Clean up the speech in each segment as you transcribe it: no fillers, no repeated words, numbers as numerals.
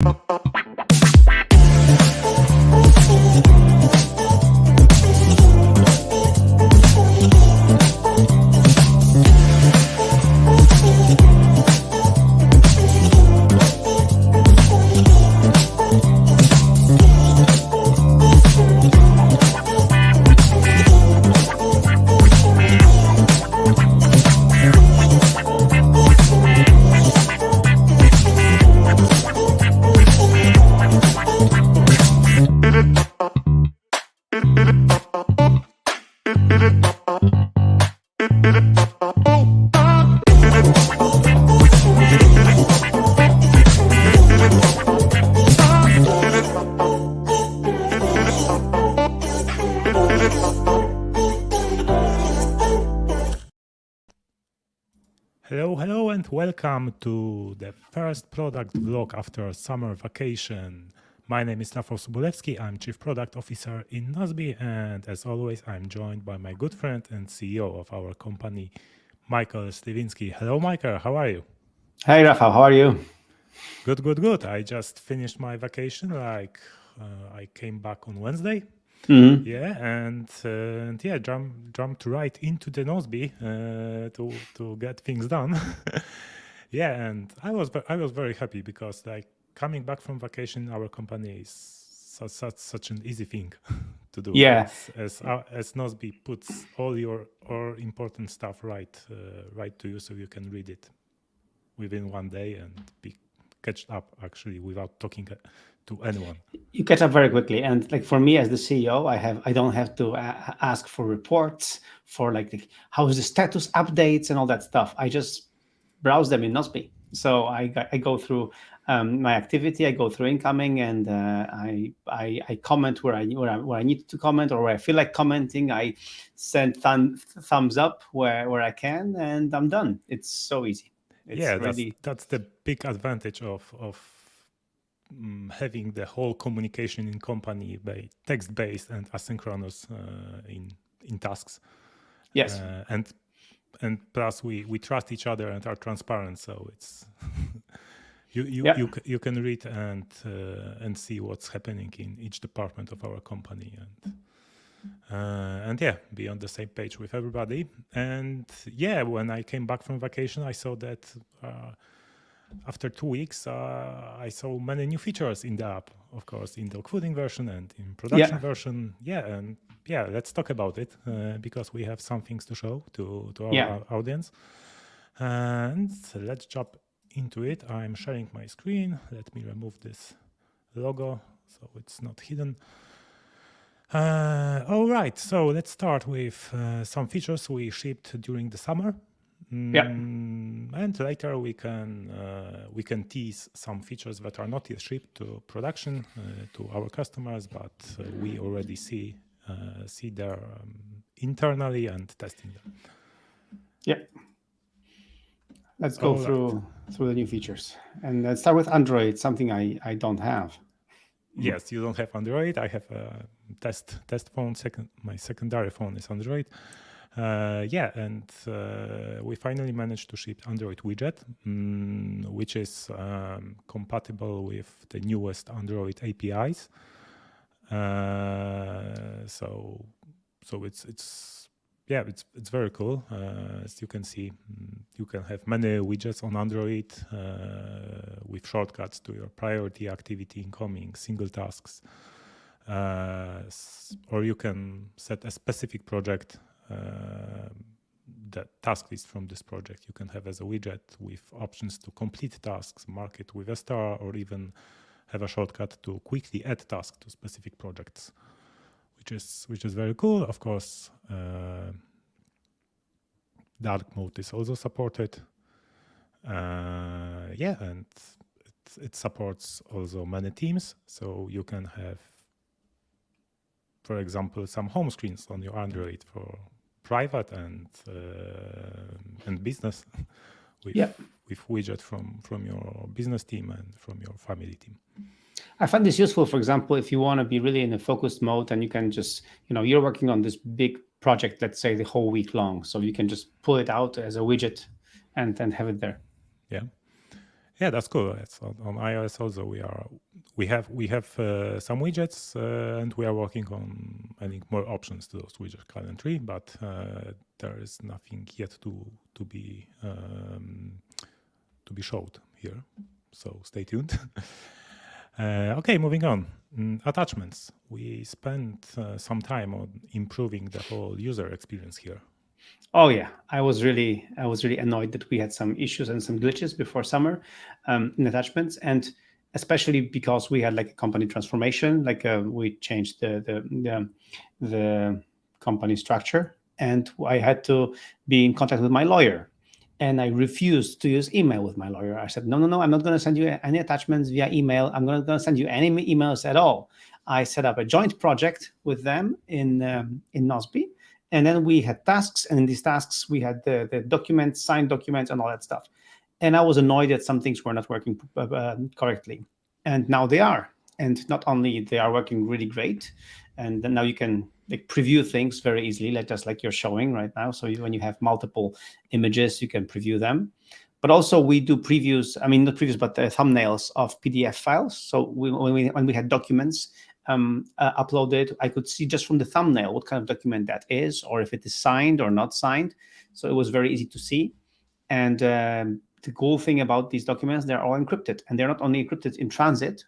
Hello, and welcome to the first product vlog after summer vacation. My name is Rafal. I'm Chief Product Officer in Nozbe, and as always, I'm joined by my good friend and CEO of our company, Michael Sliwinski. Hello, Michael. How are you? Hey, Rafal. How are you? Good. I just finished my vacation. I came back on Wednesday. Mm-hmm. Yeah, and jumped right into the Nozbe to get things done. Yeah, and I was very happy because coming back from vacation, our company is such an easy thing to do. Yeah, as Nozbe puts all your important stuff right to you, so you can read it within one day and be catched up actually without talking to anyone. you catch up very quickly, and for me as the CEO, I don't have to ask for reports for how is the status updates and all that stuff. I just browse them in Nozbe. So I go through my activity, I go through incoming, and I comment where I need to comment or where I feel like commenting. I send thumbs up where I can, and I'm done. It's so easy. That's the big advantage of having the whole communication in company by text-based and asynchronous in tasks. Yes. And plus we trust each other and are transparent, so it's you can read and see what's happening in each department of our company and be on the same page with everybody. And when I came back from vacation, I saw that after 2 weeks I saw many new features in the app, of course, in the coding version and in production version. Let's talk about it because we have some things to show to our audience. And let's jump into it. I'm sharing my screen. Let me remove this logo so it's not hidden. All right, so let's start with some features we shipped during the summer. And later we can tease some features that are not yet shipped to production to our customers, but we already see there internally and testing them. Yeah. Let's go through the new features, and let's start with Android, something I don't have. Yes, you don't have Android. I have a test phone. My secondary phone is Android. And we finally managed to ship Android Widget, which is compatible with the newest Android APIs. So it's very cool. As you can see, you can have many widgets on Android with shortcuts to your priority, activity, incoming, single tasks, or you can set a specific project. The task list from this project you can have as a widget with options to complete tasks, mark it with a star, or even have a shortcut to quickly add tasks to specific projects, which is very cool. Of course, dark mode is also supported. And it supports also many themes, so you can have, for example, some home screens on your Android for private and business with widget from your business team and from your family team. I find this useful, for example, if you want to be really in a focused mode and you can just, you're working on this big project, let's say the whole week long. So you can just pull it out as a widget and then have it there. Yeah, that's cool. It's on iOS also. We have some widgets, and we are working on adding more options to those widgets currently. But there is nothing yet to be showed here. So stay tuned. Okay, moving on. Attachments. We spent some time on improving the whole user experience here. Oh yeah, I was really annoyed that we had some issues and some glitches before summer in attachments, and especially because we had like a company transformation, like we changed the company structure, and I had to be in contact with my lawyer, and I refused to use email with my lawyer. I said, no, I'm not going to send you any attachments via email. I'm not going to send you any emails at all. I set up a joint project with them in Nozbe. And then we had tasks, and in these tasks, we had the documents, signed documents, and all that stuff. And I was annoyed that some things were not working correctly. And now they are. And not only they are working really great, and then now you can like preview things very easily, like just like you're showing right now. So when you have multiple images, you can preview them. But also we do previews. I mean, not previews, but thumbnails of PDF files. So when we had documents uploaded, I could see just from the thumbnail what kind of document that is, or if it is signed or not signed. So it was very easy to see. And the cool thing about these documents, they're all encrypted, and they're not only encrypted in transit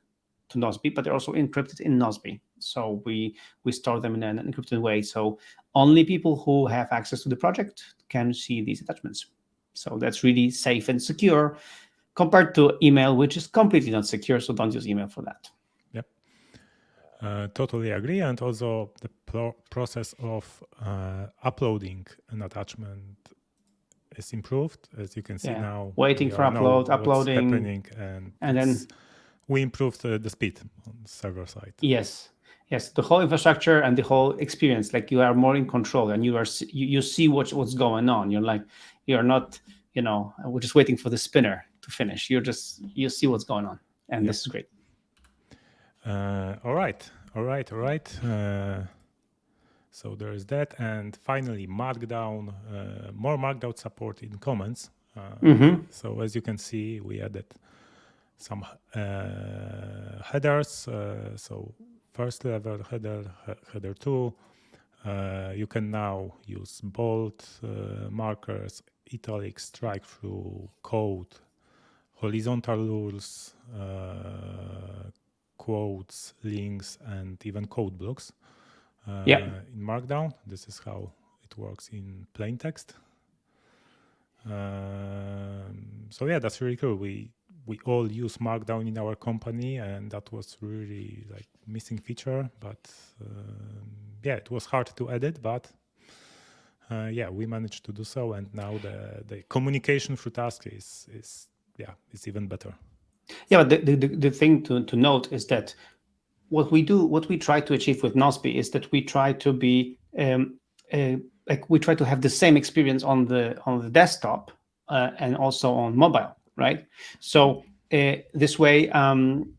to Nozbe, but they're also encrypted in Nozbe. So we store them in an encrypted way. So only people who have access to the project can see these attachments. So that's really safe and secure compared to email, which is completely not secure. So don't use email for that. Yep. Totally agree. And also the process of uploading an attachment is improved. As you can see now, waiting for uploading, happening, and then we improved the speed on the server side. Yes, the whole infrastructure and the whole experience, like you are more in control, and you see what's going on. You're not, we're just waiting for the spinner to finish. You see what's going on, and this is great. All right. So there is that, and finally Markdown, more Markdown support in comments. So as you can see, we added some headers. So first level header 2. You can now use bold, markers, italics, strike through, code, horizontal rules, quotes, links, and even code blocks. In Markdown, this is how it works in plain text. So yeah, that's really cool. We all use Markdown in our company, and that was really like missing feature. But it was hard to edit, but we managed to do so. And now the communication through tasks is even better. Yeah, but the thing to note is that what we try to achieve with Nozbe is that we try to be we try to have the same experience on the desktop and also on mobile, right? So this way, Markdown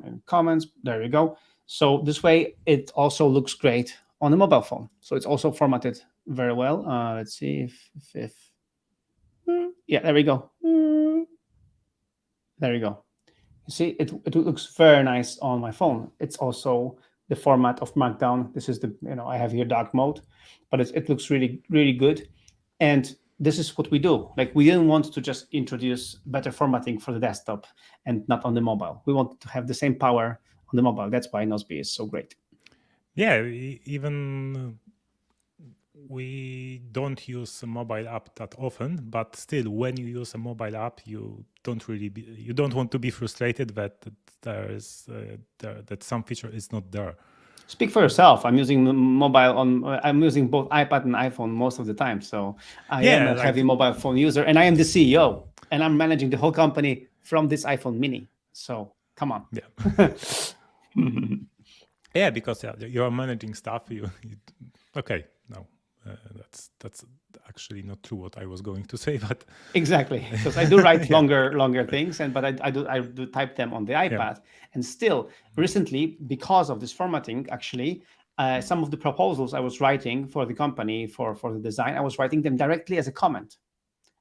in comments. There we go. So this way, it also looks great on the mobile phone. So it's also formatted very well. Let's see if there we go. There we go. You see, it looks very nice on my phone. It's also the format of Markdown. This is I have here dark mode, but it looks really, really good. And this is what we do. Like, we didn't want to just introduce better formatting for the desktop and not on the mobile. We want to have the same power on the mobile. That's why Nozbe is so great. Yeah, even we don't use a mobile app that often, but still, when you use a mobile app, you don't want to be frustrated that that some feature is not there. Speak for yourself. I'm using I'm using both iPad and iPhone most of the time, so I am a heavy mobile phone user, and I am the CEO, and I'm managing the whole company from this iPhone mini. So come on. Yeah, because you are managing stuff. Okay, no. That's actually not true what I was going to say, but exactly, because I do write longer things, but I do type them on the iPad, and still recently, because of this formatting, actually, some of the proposals I was writing for the company for the design, I was writing them directly as a comment.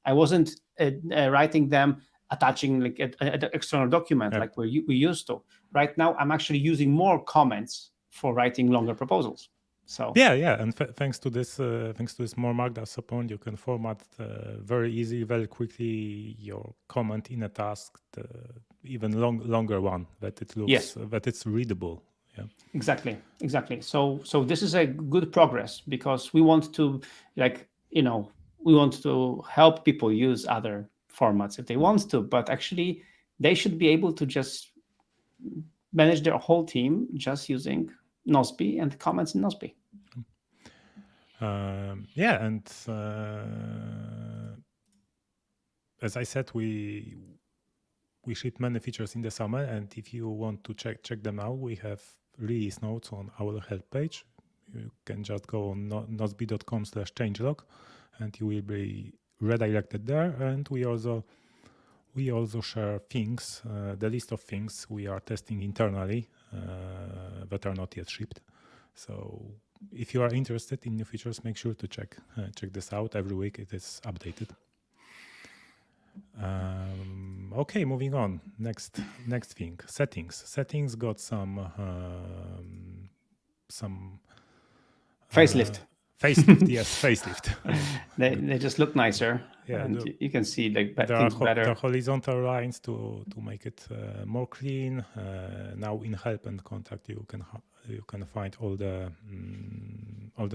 I wasn't writing them, attaching like an external document like we used to. Right now, I'm actually using more comments for writing longer proposals. So yeah, and thanks to this more Markdown support, you can format very easy, very quickly your comment in a task, even longer one that it looks that it's readable. Yeah. Exactly. So this is a good progress because we want to we want to help people use other formats if they want to, but actually they should be able to just manage their whole team just using Nozbe and comments in Nozbe. Yeah, and as I said, we ship many features in the summer, and if you want to check them out, we have release notes on our help page. You can just go on nozbe.com/changelog, and you will be redirected there. And we also share things, the list of things we are testing internally that are not yet shipped. So if you are interested in new features, make sure to check this out. Every week it is updated. Okay, moving on. Next thing, settings. Settings got some facelift. Facelift, yes, facelift. They just look nicer. Yeah, and you can see like things better. The horizontal lines to make it more clean. Now in help and contact, you can find all the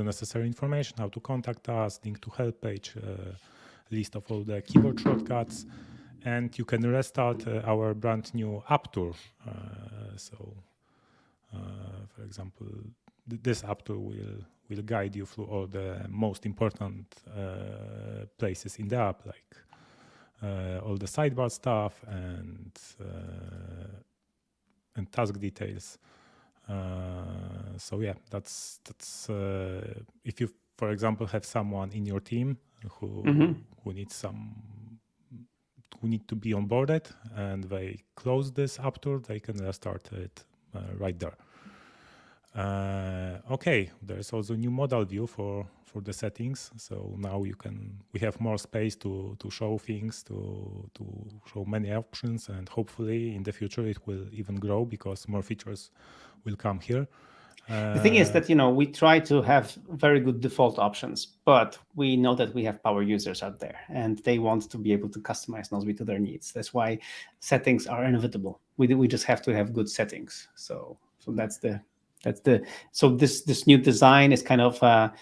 necessary information, how to contact us, link to help page, list of all the keyboard shortcuts, and you can restart our brand new app tour. For example, this app tour will guide you through all the most important places in the app, like all the sidebar stuff and task details. So yeah, that's if you, for example, have someone in your team who need to be onboarded and they close this app tour, they can restart it right there. Okay, there's also a new modal view for the settings. So now we have more space to show things, to show many options, and hopefully in the future it will even grow because more features will come here. The thing is that we try to have very good default options, but we know that we have power users out there and they want to be able to customize Nozbe to their needs. That's why settings are inevitable. We just have to have good settings. So so this new design is kind of a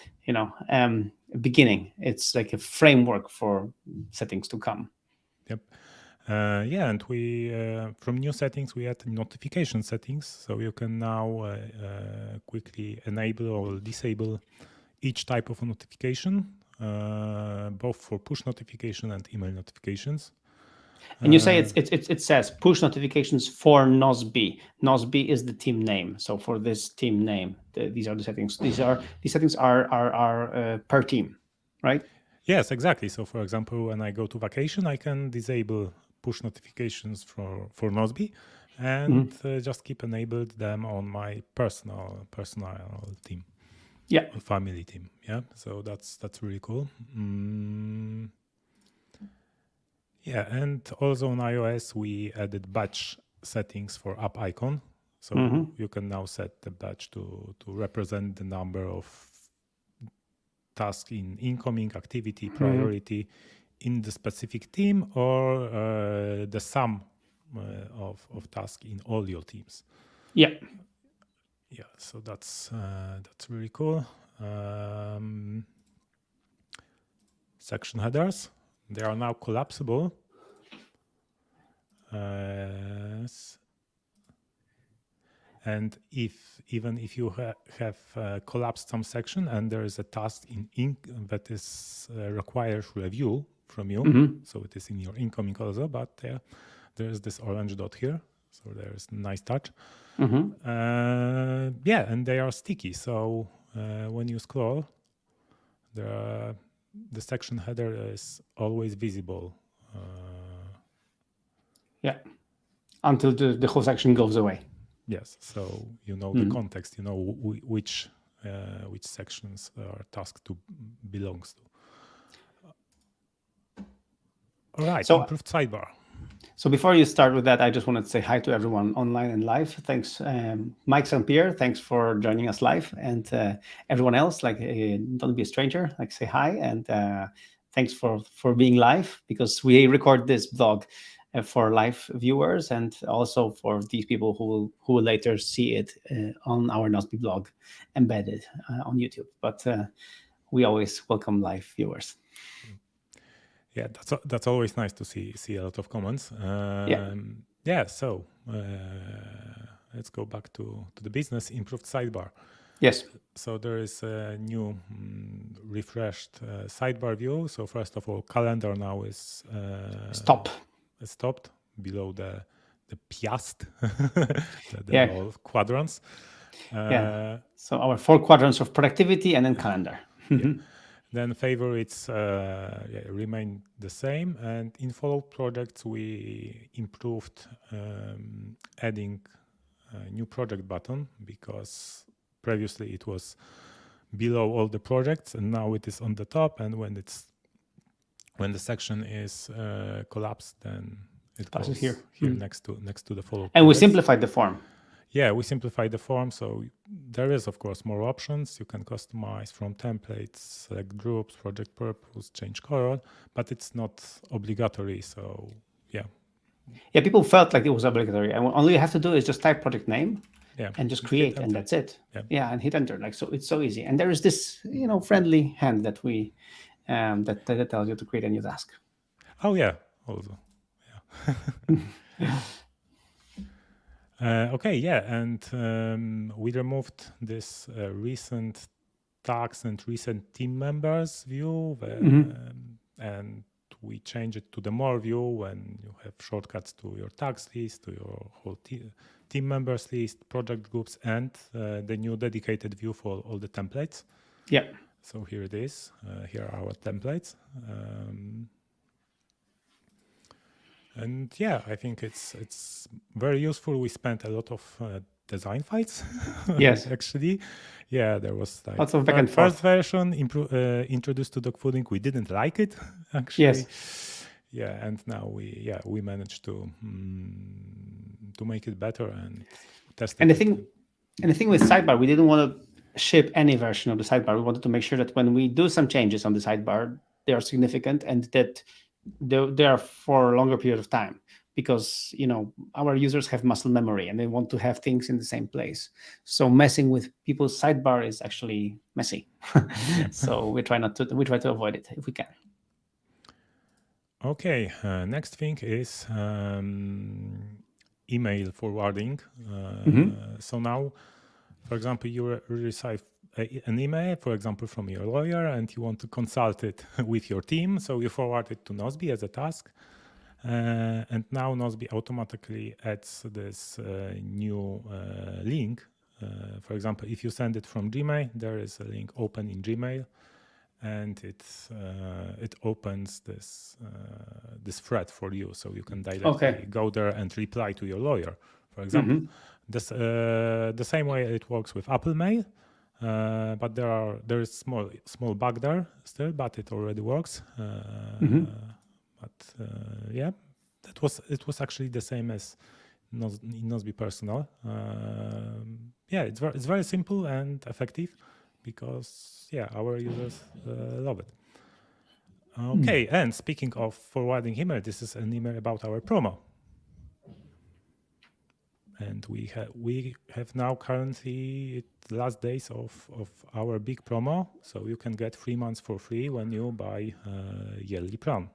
beginning. It's like a framework for settings to come. Yep. Yeah, and we from new settings we add notification settings, so you can now quickly enable or disable each type of notification, both for push notification and email notifications. And you say it says push notifications for Nozbe. Nozbe is the team name. So for this team name, these are the settings. These settings are per team, right? Yes, exactly. So for example, when I go to vacation, I can disable push notifications for Nozbe and just keep enabled them on my personal team. Yeah. Or family team. Yeah. So that's really cool. Yeah, and also on iOS we added batch settings for app icon. So you can now set the batch to represent the number of tasks in incoming activity priority in the specific team, or the sum of tasks in all your teams. Yeah. So that's really cool. Section headers, they are now collapsible. And even if you have collapsed some section and there is a task in that is requires review from you, so it is in your incoming also, but there is this orange dot here, so there is a nice touch. Yeah, and they are sticky, so when you scroll, the section header is always visible. Yeah, until the whole section goes away. Yes, so you know the context, you know which sections our task to belongs to. All right, So improved sidebar. So before you start with that, I just wanted to say hi to everyone online and live. Thanks, Mike St. Pierre. Thanks for joining us live, and everyone else. Like, don't be a stranger. Like, say hi, and thanks for being live, because we record this vlog for live viewers, and also for these people who will later see it on our Nozbe blog, embedded on YouTube. But we always welcome live viewers. Yeah, that's always nice to see a lot of comments. So let's go back to the business. Improved sidebar. Yes. So there is a new refreshed sidebar view. So first of all, calendar now is stopped below the piast, all quadrants. So our 4 quadrants of productivity and then calendar. Then favorites remain the same, and in follow projects we improved adding a new project button, because previously it was below all the projects, and now it is on the top. And when the section is collapsed, then it goes here next to the follow. And we simplified the form. Yeah, we simplified the form, so there is, of course, more options. You can customize from templates, select groups, project purpose, change color, but it's not obligatory. So yeah, people felt like it was obligatory, and all you have to do is just type project name, and just create, and that's it. And hit enter. Like, so it's so easy. And there is this friendly hand that we that tells you to create a new task. Oh yeah, also yeah. And we removed this recent tags and recent team members view, and we changed it to the more view when you have shortcuts to your tags list, to your whole team members list, project groups, and the new dedicated view for all the templates. Yeah. So here it is. Here are our templates. And yeah, I think it's very useful. We spent a lot of design fights. Yes, actually, yeah, there was like lots of back and first forth. version introduced to dogfooding. We didn't like it actually. Yes. Yeah, and now we managed to make it better and test it. And the thing with sidebar, we didn't want to ship any version of the sidebar. We wanted to make sure that when we do some changes on the sidebar, they are significant and that they are for a longer period of time, because our users have muscle memory and they want to have things in the same place. So messing with people's sidebar is actually messy. So we try to avoid it if we can. Okay, next thing is email forwarding. So now, for example, you receive an email, for example, from your lawyer, and you want to consult it with your team. So you forward it to Nozbe as a task. And now Nozbe automatically adds this new link. For example, if you send it from Gmail, there is a link open in Gmail, and it opens this thread for you, so you can directly go there and reply to your lawyer. For example, the same way it works with Apple Mail. But there is small bug there still, but it already works. But it was actually the same as in Nozbe Personal. It's very simple and effective, because our users love it. Okay, and speaking of forwarding email, this is an email about our promo. And we have now currently the last days of our big promo, so you can get 3 months for free when you buy yearly plan.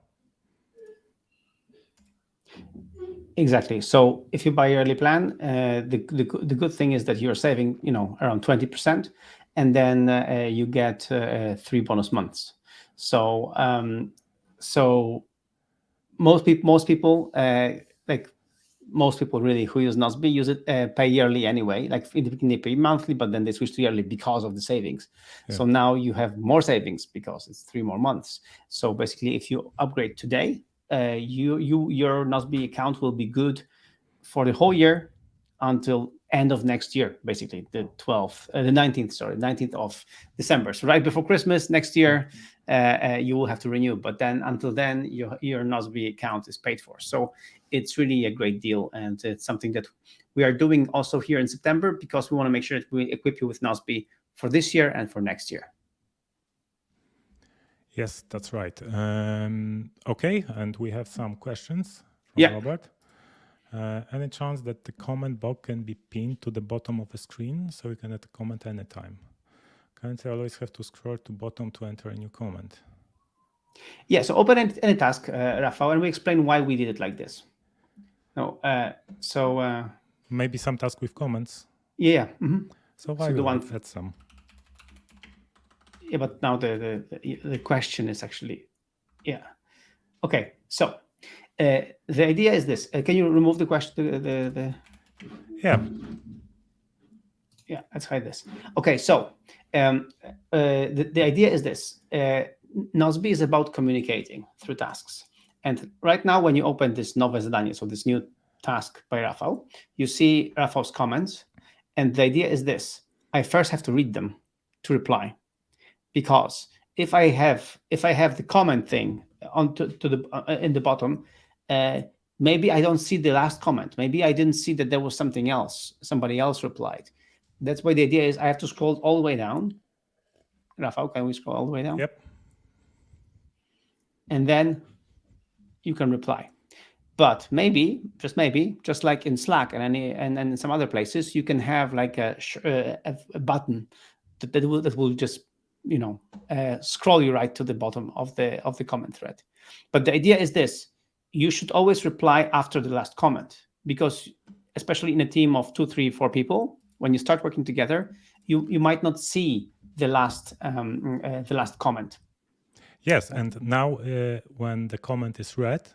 Exactly. So if you buy yearly plan, the good thing is that you're saving around 20%, and then you get 3 bonus months. So most people most people really who use Nozbe use it pay yearly anyway. Like in the beginning they pay monthly, but then they switch to yearly because of the savings. Yeah. So now you have more savings because it's 3 more months. So basically, if you upgrade today, your Nozbe account will be good for the whole year until end of next year, basically the 19th of December. So right before Christmas next year, you will have to renew. But then until then, your Nozbe account is paid for. So it's really a great deal, and it's something that we are doing also here in September because we want to make sure that we equip you with Nozbe for this year and for next year. Yes, that's right. Okay, and we have some questions from Robert. Any chance that the comment box can be pinned to the bottom of the screen so you can add a comment anytime? Currently, I always have to scroll to bottom to enter a new comment. Yeah, so open any task, Rafal, and we explain why we did it like this. No, maybe some task with comments. Yeah. Mm-hmm. So I will add some. Yeah, but now the question is actually, yeah. Okay, so the idea is this. Can you remove the question? Yeah. Yeah, let's hide this. Okay, so the idea is this. Nozbe is about communicating through tasks. And right now, when you open this nowe zadanie, so this new task by Rafal, you see Rafal's comments. And the idea is this. I first have to read them to reply. Because if I have the comment thing in the bottom, maybe I don't see the last comment. Maybe I didn't see that there was something else. Somebody else replied. That's why the idea is I have to scroll all the way down. Rafal, can we scroll all the way down? Yep. And then you can reply. But maybe, just like in Slack and some other places, you can have like a button that will just scroll you right to the bottom of the comment thread. But the idea is this: you should always reply after the last comment, because especially in a team of 2, 3, 4 people, when you start working together, you might not see the last comment. Yes, and now when the comment is read,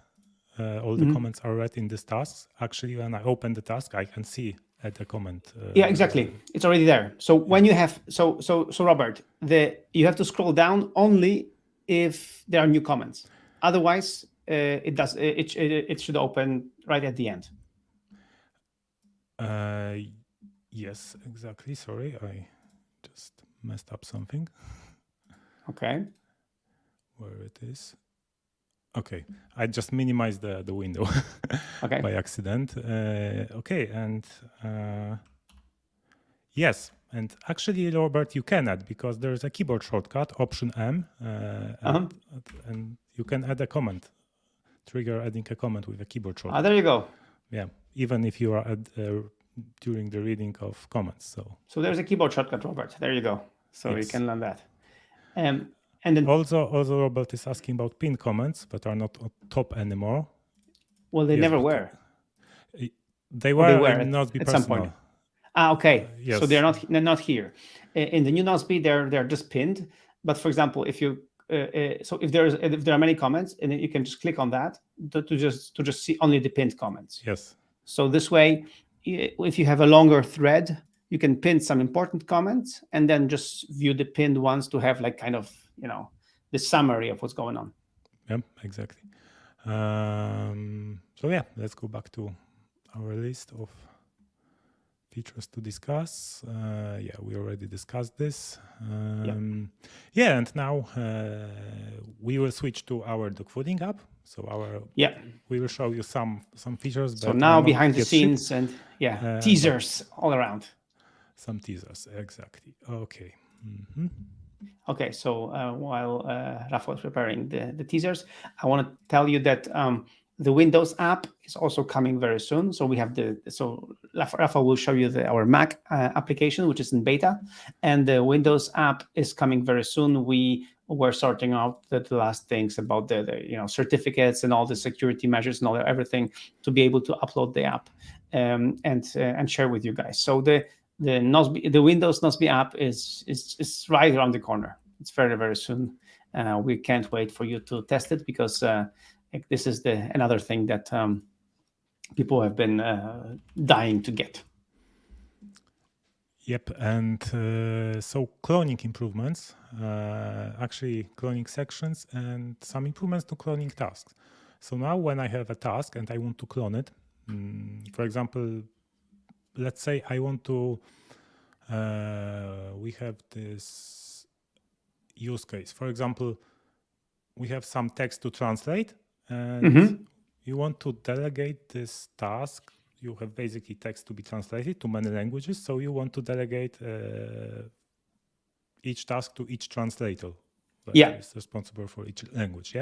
all the comments are read in this task. Actually, when I open the task, I can see at the comment. Yeah, exactly. It's already there. So when you have so Robert, you have to scroll down only if there are new comments. Otherwise, it should open right at the end. Yes, exactly. Sorry, I just messed up something. Okay. Where it is. Okay, I just minimized the window okay. by accident. Okay, and yes, and actually, Robert, you can add, because there's a keyboard shortcut, Option M, and you can add a comment, trigger adding a comment with a keyboard shortcut. There you go. Yeah, even if you are during the reading of comments. So there's a keyboard shortcut, Robert. There you go. So you can learn that. And then also Robert is asking about pinned comments, but are not on top anymore. Well, they never were. They were in Nozbe at personal. some point. Okay. Yes. So they're not here. In the new Nozbe, they're just pinned. But for example, if you if there are many comments, and you can just click on that to just see only the pinned comments. Yes. So this way, if you have a longer thread, you can pin some important comments and then just view the pinned ones to have like kind of the summary of what's going on. Yeah, exactly. So yeah, let's go back to our list of features to discuss. Yeah, we already discussed this. Yeah, and now we will switch to our dogfooding app. So we will show you some features. So now behind the scenes shipped. And teasers all around. Some teasers, exactly. Okay. Okay, so while Rafal is preparing the teasers, I want to tell you that the Windows app is also coming very soon. So we have Rafal will show you our Mac application, which is in beta, and the Windows app is coming very soon. We were sorting out the last things about the certificates and all the security measures and everything to be able to upload the app and share with you guys. So the Windows Nozbe app is right around the corner. It's very, very soon. We can't wait for you to test it, because this is another thing that people have been dying to get. Yep, and so cloning improvements, actually cloning sections, and some improvements to cloning tasks. So now when I have a task and I want to clone it, for example, let's say I want to, we have this use case. For example, we have some text to translate, and you want to delegate this task. You have basically text to be translated to many languages, so you want to delegate each task to each translator that is responsible for each language.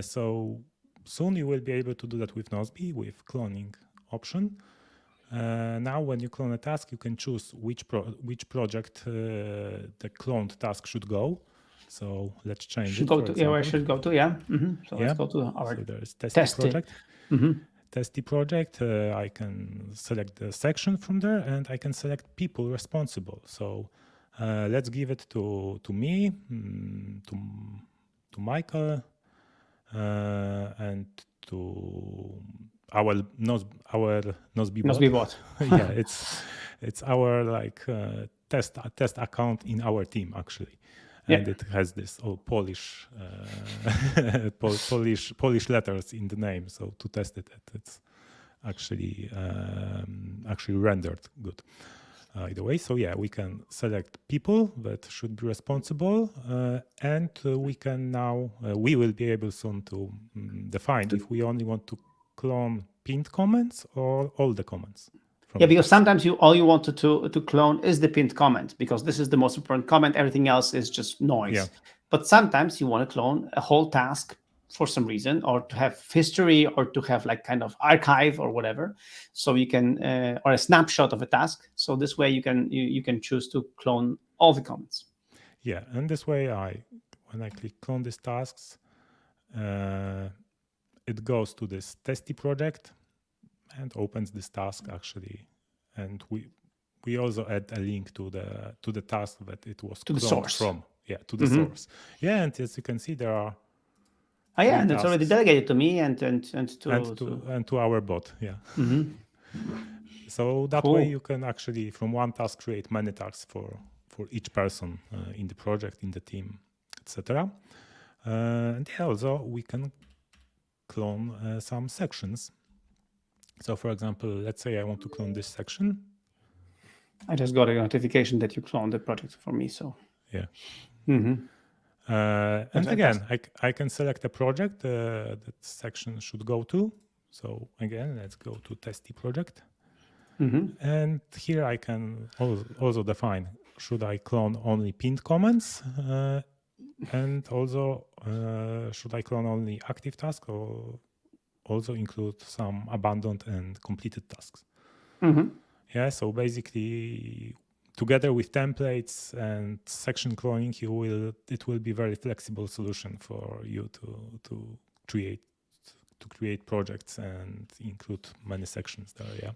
So soon you will be able to do that with Nozbe with cloning option. Now when you clone a task, you can choose which project the cloned task should go. So let's change it. Where it should go to, So let's go to our so there's testy project. Testy project, I can select the section from there, and I can select people responsible. So let's give it to me, to Michael, and to our Nozbe bot. Yeah, it's our like test account in our team actually. And it has this Polish Polish letters in the name. So to test it, it's actually rendered good. Either way, so we can select people that should be responsible, and we can now we will be able soon to define if we only want to clone pinned comments or all the comments. Because sometimes all you want to clone is the pinned comment, because this is the most important comment. Everything else is just noise. But sometimes you want to clone a whole task for some reason, or to have history, or to have like kind of archive or whatever. So you can, or a snapshot of a task. So this way you can choose to clone all the comments. Yeah, and this way when I click clone these tasks, it goes to this testy project and opens this task actually, and we also add a link to the task that it was to the source from. To the source. And as you can see, there are and it's already delegated to me and to our bot. So that way you can actually from one task create many tasks for each person in the project, in the team, etc. And also we can clone some sections. So for example, let's say I want to clone this section. I just got a notification that you cloned the project for me. So and again, I can select a project that section should go to. So again, let's go to testy project. And here I can also define, should I clone only pinned comments? And also, should I clone only active tasks, or also include some abandoned and completed tasks? So basically, together with templates and section cloning, it will be very flexible solution for you to create projects and include many sections there.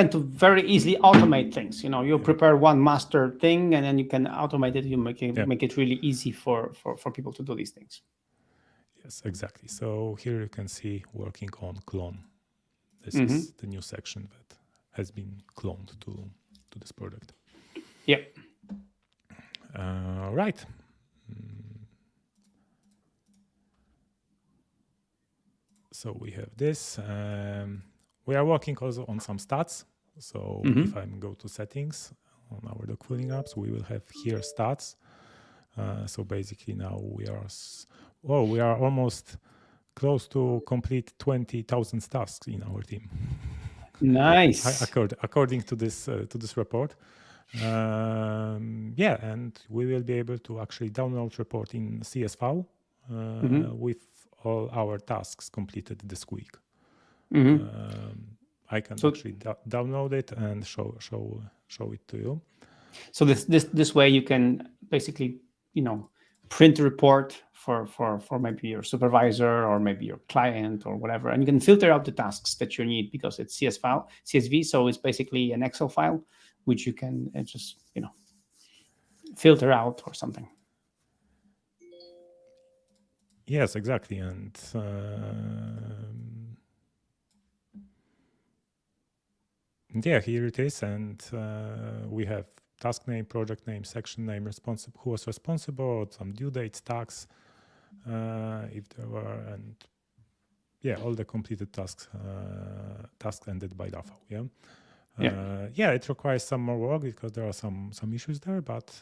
And to very easily automate things. You prepare one master thing, and then you can automate it. You make it really easy for people to do these things. Yes, exactly. So here you can see working on clone. This is the new section that has been cloned to this project. Right. So we have this. We are working also on some stats. So if I go to settings on our dog fooding apps, we will have here stats. So basically now we are almost close to complete 20,000 tasks in our team. Nice. According to this report. And we will be able to actually download report in CSV with all our tasks completed this week. I can actually download it and show it to you. So this way you can basically print a report for maybe your supervisor or maybe your client or whatever, and you can filter out the tasks that you need because it's CSV. So it's basically an Excel file which you can just filter out or something. Yes, exactly. And here it is. And we have task name, project name, section name, who was responsible, some due dates, tags, if there were, and all the completed tasks ended by Rafal. Yeah, it requires some more work because there are some issues there, but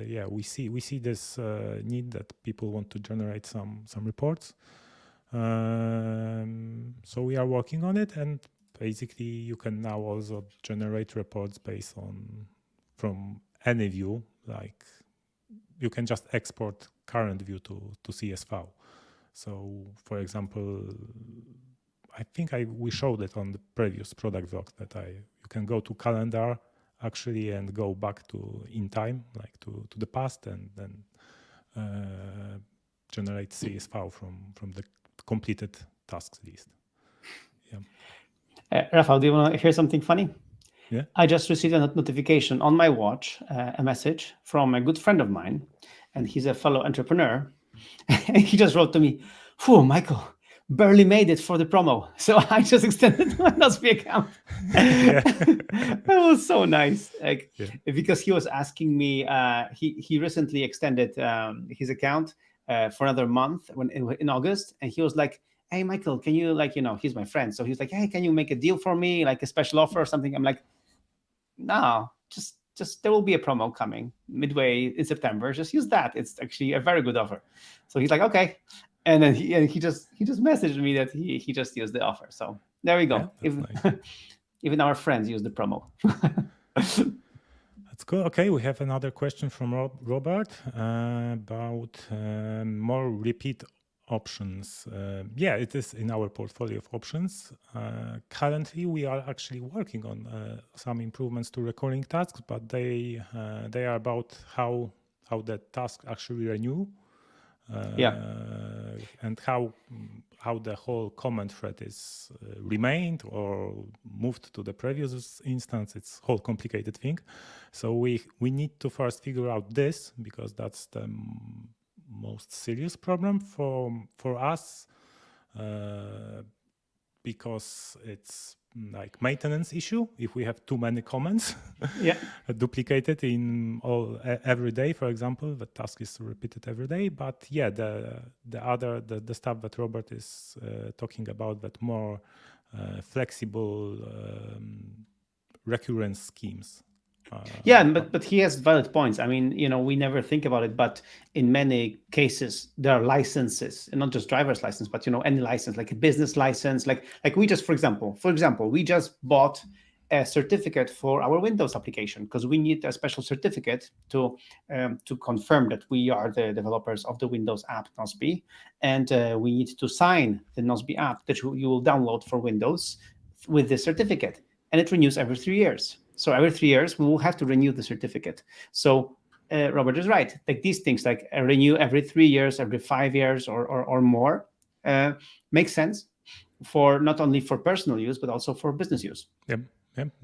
yeah, we see this need that people want to generate some reports. So we are working on it, and basically you can now also generate reports based on from any view. Like you can just export current view to CSV. So for example, I think we showed it on the previous product vlog that you can go to calendar actually and go back to in time, like to the past, and then generate CSV from the completed tasks list. Yeah. Rafal, do you want to hear something funny? Yeah. I just received a notification on my watch, a message from a good friend of mine, and he's a fellow entrepreneur. And he just wrote to me, "Phew, Michael, barely made it for the promo." So I just extended my Nozbe account. That was so nice. Like, because he was asking me, he recently extended his account for another month in August, and he was like, "Hey, Michael, can you, like, he's my friend, so he's like, hey, can you make a deal for me, like a special offer or something?" I'm like, no, just there will be a promo coming midway in September. Just use that. It's actually a very good offer. So he's like, okay. And then he just messaged me that he just used the offer. So there we go. Yeah, nice. Even our friends use the promo. That's cool. Okay, we have another question from Robert about more repeat options. Yeah, it is in our portfolio of options. Currently, we are actually working on some improvements to recurring tasks, but they are about how the task actually renew. And how the whole comment thread is remained or moved to the previous instance. It's a whole complicated thing. So we need to first figure out this, because that's the most serious problem for us, because it's like maintenance issue if we have too many comments duplicated in every day. For example, the task is repeated every day. But yeah, the stuff that Robert is talking about, that more flexible recurrence schemes. But he has valid points. I mean, we never think about it, but in many cases there are licenses, and not just driver's license, but any license, like a business license, like we just, for example, we just bought a certificate for our Windows application because we need a special certificate to confirm that we are the developers of the Windows app Nozbe, and we need to sign the Nozbe app that you will download for Windows with this certificate, and it renews every 3 years. So every 3 years, we will have to renew the certificate. So Robert is right. Like these things, like renew every 3 years, every 5 years, or more, makes sense for not only for personal use but also for business use. Yep,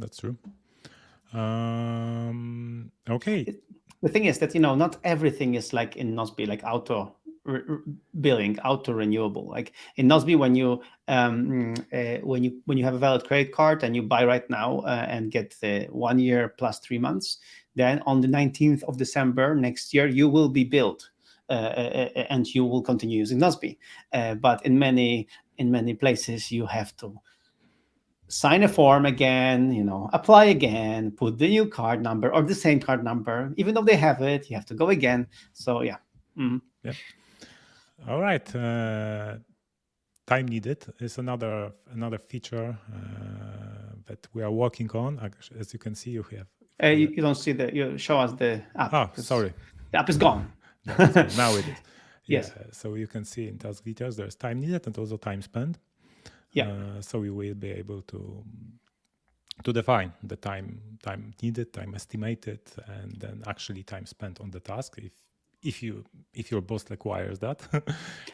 that's true. Okay. The thing is that not everything is like in Nozbe, like auto billing, auto renewable. Like in Nozbe, when you have a valid credit card and you buy right now and get the 1 year plus 3 months, then on the 19th of December next year you will be billed, and you will continue using Nozbe. But in many places you have to sign a form again, apply again, put the new card number or the same card number, even though they have it, you have to go again. So yeah. Mm-hmm. Yeah. All right. Time needed is another feature that we are working on. As you can see, you have. You don't see you show us the app. Oh, sorry. The app is gone. Now it is. Yes. Yeah, so you can see in task details there's time needed and also time spent. Yeah. So we will be able to define the time needed, time estimated, and then actually time spent on the task if your boss requires that,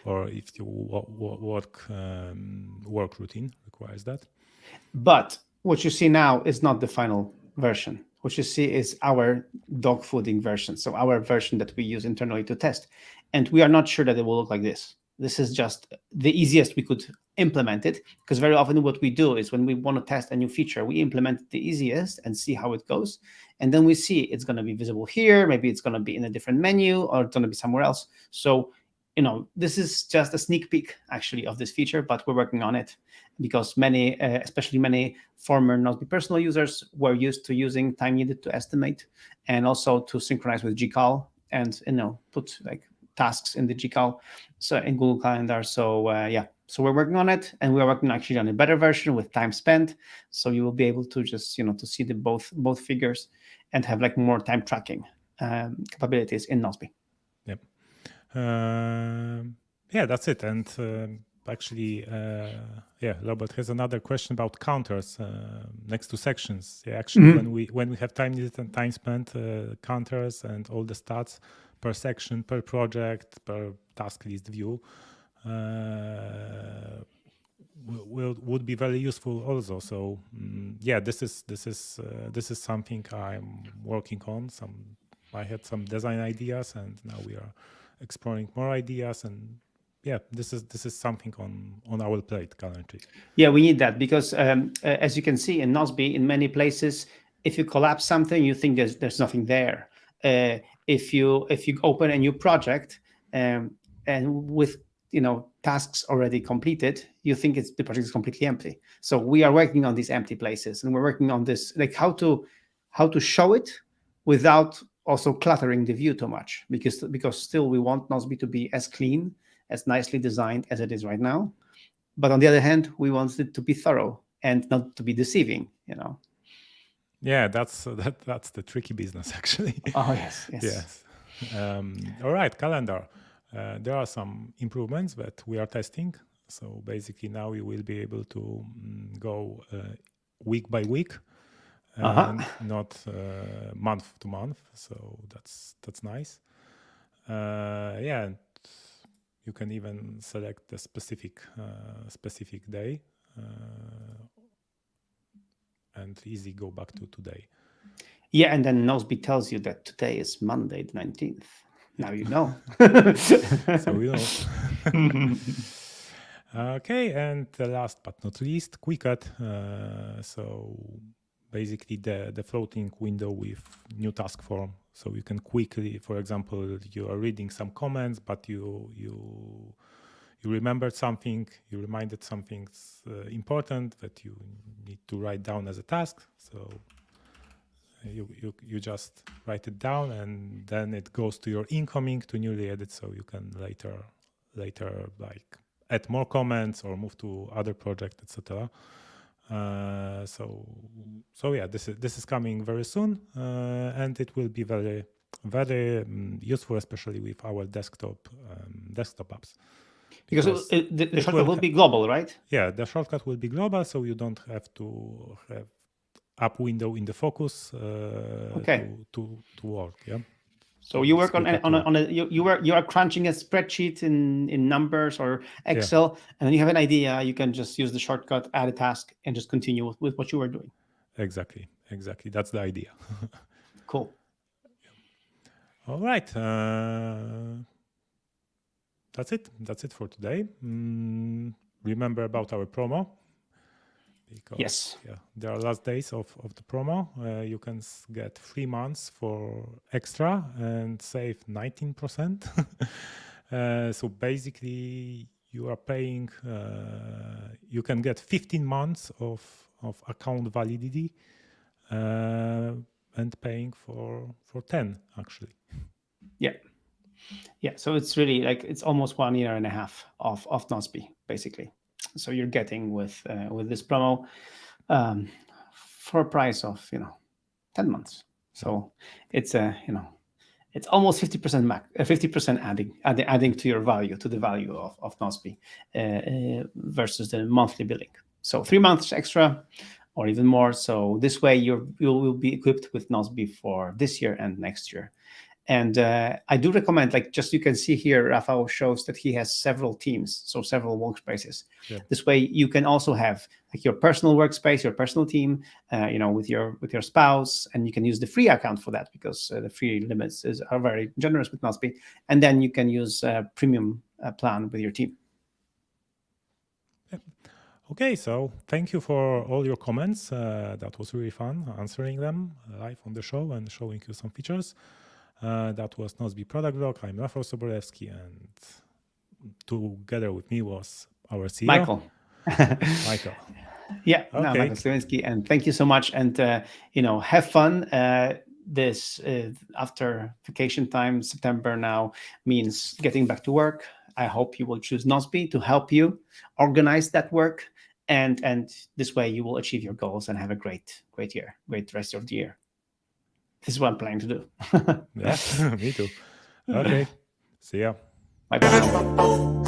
or if your work routine requires that. But what you see now is not the final version. What you see is our dog fooding version, so our version that we use internally to test, and we are not sure that it will look like this. This is just the easiest we could implement it, because very often what we do is when we want to test a new feature, we implement the easiest and see how it goes. And then we see it's going to be visible here. Maybe it's going to be in a different menu, or it's going to be somewhere else. So, this is just a sneak peek actually of this feature, but we're working on it because many, especially many former Nozbe personal users were used to using time needed to estimate and also to synchronize with Gcall and put like tasks in the Gcall, so in Google Calendar. So so we're working on it, and we're working actually on a better version with time spent. So you will be able to just to see the both figures and have like more time tracking capabilities in Nozbe. Yep. Yeah, that's it. And actually, Robert has another question about counters next to sections. Yeah, actually, when we have time needed and time spent, counters and all the stats per section, per project, per task list view would be very useful also. So this is something I'm working on. I had some design ideas, and now we are exploring more ideas. And this is something on our plate currently. Yeah, we need that because as you can see in Nozbe, in many places, if you collapse something, you think there's nothing there. If you open a new project and with tasks already completed, you think the project is completely empty. So we are working on these empty places, and we're working on this, like how to show it without also cluttering the view too much, because still we want Nozbe to be as clean, as nicely designed as it is right now. But on the other hand, we want it to be thorough and not to be deceiving, Yeah, that's the tricky business, actually. Oh, yes. Yes. All right, calendar. There are some improvements that we are testing. So basically now you will be able to go week by week and not month to month. So that's nice. And you can even select a specific day and easily go back to today. Yeah, and then Nozbe tells you that today is Monday the 19th. Now you know. So you know. Okay, and last but not least, quick add. So basically the floating window with new task form. So you can quickly, for example, you are reading some comments, but you remembered something, you reminded something's important that you need to write down as a task. So you just write it down, and then it goes to your incoming to newly edit. So you can later like add more comments or move to other project, etc. So yeah, this is coming very soon, and it will be very useful, especially with our desktop apps. Because the shortcut will be global, right? Yeah, the shortcut will be global, so you don't have to have app window in the focus to work. Yeah. So you work you are crunching a spreadsheet in numbers or Excel, and then you have an idea. You can just use the shortcut, add a task, and just continue with what you were doing. Exactly. That's the idea. Cool. All right. That's it for today. Remember about our promo. Because there are last days of the promo. You can get 3 months for extra and save 19%. So basically you are paying, you can get 15 months of account validity and paying for 10 actually. Yeah, so it's really like it's almost 1.5 years of Nozbe basically. So you're getting with this promo for a price of 10 months. So it's it's almost 50% adding to your value, to the value of Nozbe versus the monthly billing. So 3 months extra or even more. So this way you will be equipped with Nozbe for this year and next year. And I do recommend, like, just you can see here, Rafal shows that he has several teams, so several workspaces. Yeah. This way, you can also have like your personal workspace, your personal team, with your spouse, and you can use the free account for that because the free limits are very generous with Nozbe. And then you can use a premium plan with your team. Yeah. Okay, so thank you for all your comments. That was really fun answering them live on the show and showing you some features. That was Nozbe Product Blog. I'm Rafał Sobolewski, and together with me was our CEO, Michael. Michael. Yeah, no, Okay. Michael Slavinsky, and thank you so much. And have fun. This after vacation time, September now means getting back to work. I hope you will choose Nozbe to help you organize that work, and this way you will achieve your goals and have a great year, great rest of the year. This is what I'm planning to do. Yeah, me too. Okay. See ya. Bye bye.